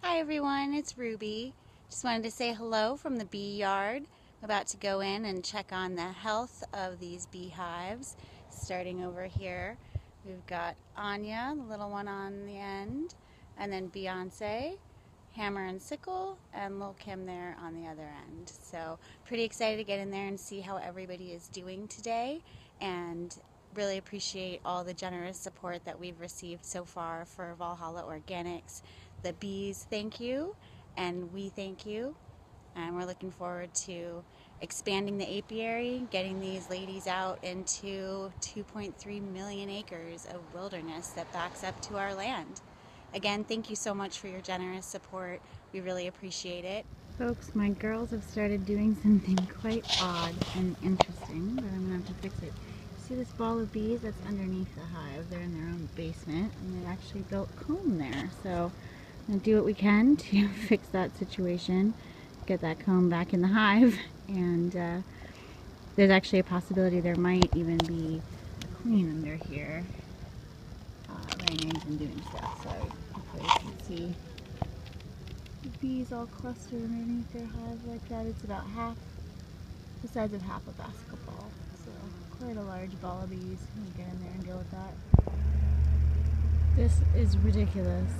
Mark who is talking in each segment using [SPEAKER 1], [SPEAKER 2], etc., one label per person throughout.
[SPEAKER 1] Hi everyone, it's Ruby. Just wanted to say hello from the bee yard. About to go in and check on the health of these beehives. Starting over here, we've got Anya, the little one on the end, and then Beyonce, Hammer and Sickle, and Lil Kim there on the other end. So pretty excited to get in there and see how everybody is doing today, and really appreciate all the generous support that we've received so far for Valhalla Organics. The bees thank you, and we thank you, and we're looking forward to expanding the apiary, getting these ladies out into 2.3 million acres of wilderness that backs up to our land. Again, thank you so much for your generous support. We really appreciate it. Folks, my girls have started doing something quite odd and interesting, but I'm going to have to fix it. See this ball of bees that's underneath the hive? They're in their own basement, and they've actually built comb there. So I'm going to do what we can to fix that situation, get that comb back in the hive, and there's actually a possibility there might even be a queen under here laying eggs and doing stuff. So hopefully you can see the bees all clustered underneath their hive like that. It's about half the size of half a basketball, so quite a large ball of bees. I'm going to get in there and deal with that. This is ridiculous.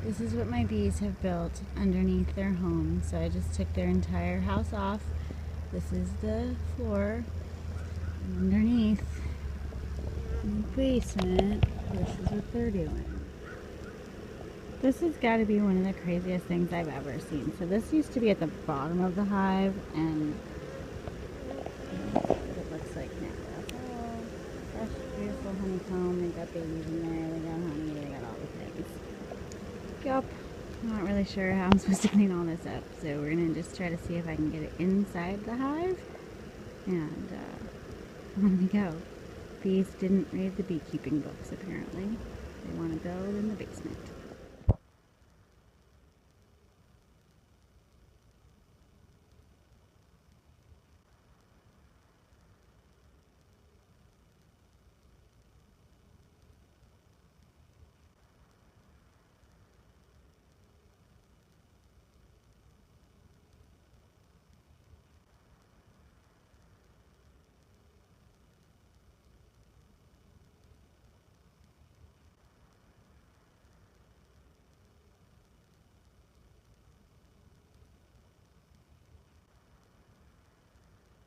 [SPEAKER 1] This is what my bees have built underneath their home. So I just took their entire house off. This is the floor. And underneath in the basement, this is what they're doing. This has got to be one of the craziest things I've ever seen. So this used to be at the bottom of the hive, and what it looks like now. That's all fresh, beautiful honeycomb. They got babies in there. They got honey. They got all the things. Yup. I'm not really sure how I'm supposed to clean all this up, so we're going to just try to see if I can get it inside the hive, and on we go. Bees didn't read the beekeeping books, apparently. They want to build in the basement.